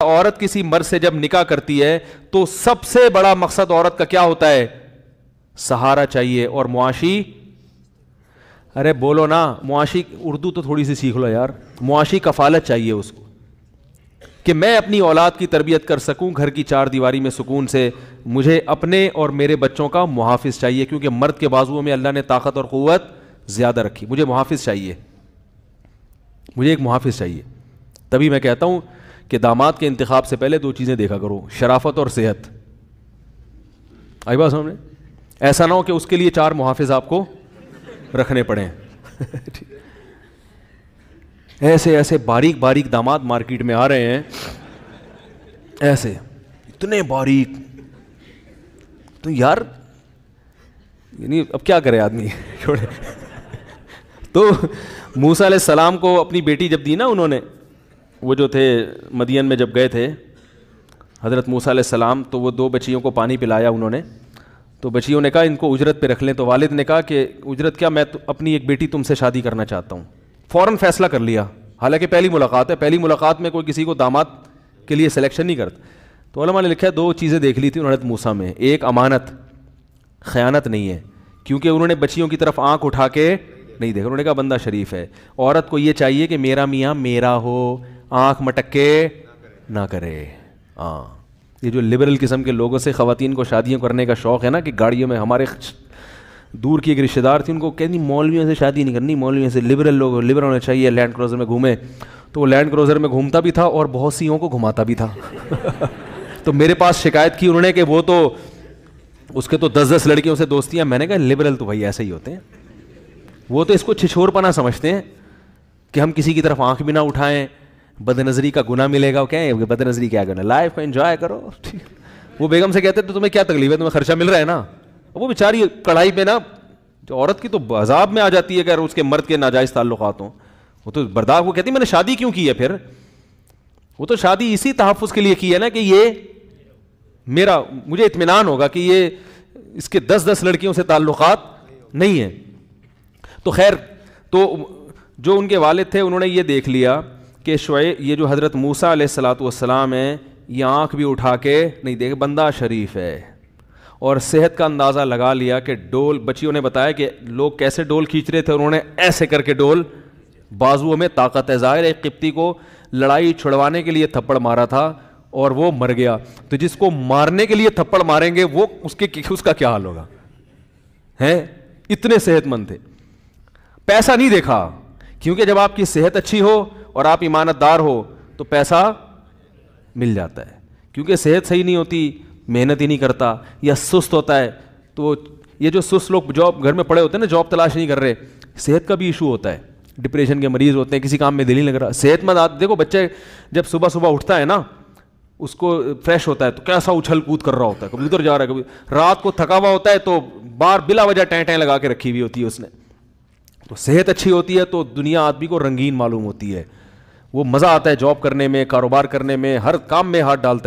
عورت کسی مرد سے جب نکاح کرتی ہے تو سب سے بڑا مقصد عورت کا کیا ہوتا ہے؟ سہارا چاہیے اور معاشی، ارے بولو نا، معاشی اردو تو تھوڑی سی سیکھ لو یار، معاشی کفالت چاہیے اس کو کہ میں اپنی اولاد کی تربیت کر سکوں گھر کی چار دیواری میں سکون سے. مجھے اپنے اور میرے بچوں کا محافظ چاہیے، کیونکہ مرد کے بازوؤں میں اللہ نے طاقت اور قوت زیادہ رکھی. مجھے محافظ چاہیے، مجھے ایک محافظ چاہیے. تبھی میں کہتا ہوں کہ داماد کے انتخاب سے پہلے دو چیزیں دیکھا کرو، شرافت اور صحت. آئی بات سامنے؟ ایسا نہ ہو کہ اس کے لیے چار محافظ آپ کو رکھنے پڑیں. ایسے ایسے باریک باریک داماد مارکیٹ میں آ رہے ہیں، ایسے اتنے باریک، تو یار یعنی اب کیا کرے آدمی چھوڑے. تو موسیٰ علیہ السلام کو اپنی بیٹی جب دی نا انہوں نے، وہ جو تھے مدین میں جب گئے تھے حضرت موسیٰ علیہ السلام، تو وہ دو بچیوں کو پانی پلایا انہوں نے. تو بچیوں نے کہا ان کو اجرت پہ رکھ لیں. تو والد نے کہا کہ اجرت کیا، میں اپنی ایک بیٹی تم سے شادی کرنا چاہتا ہوں. فوراً فیصلہ کر لیا، حالانکہ پہلی ملاقات ہے، پہلی ملاقات میں کوئی کسی کو داماد کے لیے سلیکشن نہیں کرتا. تو علماء نے لکھا ہے دو چیزیں دیکھ لی تھی انہوں نے موسیٰ میں. ایک امانت، خیانت نہیں ہے، کیونکہ انہوں نے بچیوں کی طرف آنکھ اٹھا کے نہیں دیکھا. انہوں نے کہا بندہ شریف ہے. عورت کو یہ چاہیے کہ میرا میاں میرا ہو، آنکھ مٹک کے نہ کرے. ہاں، یہ جو لبرل قسم کے لوگوں سے خواتین کو شادیاں کرنے کا شوق ہے نا، کہ گاڑیوں میں، ہمارے دور کی ایک رشتہ دار تھی، ان کو کہتی مولویوں سے شادی نہیں کرنی، مولویوں سے، لبرل لوگ، لبرل ہونا چاہیے، لینڈ کروزر میں گھومے. تو وہ لینڈ کروزر میں گھومتا بھی تھا اور بہت سیوں کو گھماتا بھی تھا. تو میرے پاس شکایت کی انہوں نے کہ وہ تو اس کے تو 10 لڑکیوں سے دوستیاں. میں نے کہا لبرل تو بھائی ایسے ہی ہوتے ہیں، وہ تو اس کو چھچھور پنا سمجھتے ہیں کہ ہم کسی کی طرف آنکھ بھی نہ اٹھائیں، بد نظری کا گناہ ملے گا. کیا بد نظری کیا گناہ، لائف کو انجوائے کرو. وہ بیگم سے کہتے تو تمہیں کیا تکلیف ہے، تمہیں خرچہ مل رہا ہے نا. وہ بیچاری کڑھائی پہ نا، جو عورت کی تو عذاب میں آ جاتی ہے اگر اس کے مرد کے ناجائز تعلقات ہوں. وہ تو برداشت، وہ کہتی میں نے شادی کیوں کی ہے، پھر وہ تو شادی اسی تحفظ کے لیے کی ہے نا کہ یہ میرا، مجھے اطمینان ہوگا کہ یہ اس کے 10 لڑکیوں سے تعلقات نہیں ہیں. تو خیر، تو جو ان کے والد تھے انہوں نے یہ دیکھ لیا کہ شعیب، یہ جو حضرت موسیٰ علیہ الصلوۃ والسلام ہیں، یہ آنکھ بھی اٹھا کے نہیں دیکھ، بندہ شریف ہے. اور صحت کا اندازہ لگا لیا کہ ڈول، بچیوں نے بتایا کہ لوگ کیسے ڈول کھینچ رہے تھے، انہوں نے ایسے کر کے ڈول، بازوؤں میں طاقت ہے. ظاہر ایک قبطی کو لڑائی چھڑوانے کے لیے تھپڑ مارا تھا اور وہ مر گیا، تو جس کو مارنے کے لیے تھپڑ ماریں گے وہ اس کا کیا حال ہوگا. ہیں اتنے صحت مند تھے. پیسہ نہیں دیکھا، کیونکہ جب آپ کی صحت اچھی ہو اور آپ ایمانت دار ہو تو پیسہ مل جاتا ہے. کیونکہ صحت صحیح نہیں ہوتی، محنت ہی نہیں کرتا یا سست ہوتا ہے. تو یہ جو سست لوگ جاب گھر میں پڑے ہوتے ہیں نا، جاب تلاش نہیں کر رہے، صحت کا بھی ایشو ہوتا ہے. ڈپریشن کے مریض ہوتے ہیں، کسی کام میں دل ہی نہیں لگ رہا. صحت مند دیکھو بچے جب صبح صبح اٹھتا ہے نا، اس کو فریش ہوتا ہے تو کیسا اچھل کود کر رہا ہوتا ہے، کبھی ادھر جا رہا ہے، کبھی رات کو تھکا ہوا ہوتا ہے تو بار بلا وجہ ٹیں ٹیں لگا کے رکھی ہوئی ہوتی ہے اس نے. تو صحت اچھی ہوتی ہے تو دنیا آدمی کو رنگین معلوم ہوتی ہے. وہ مزہ آتا ہے جاب کرنے میں، کاروبار کرنے میں، ہر کام میں ہاتھ ڈالتا ہے.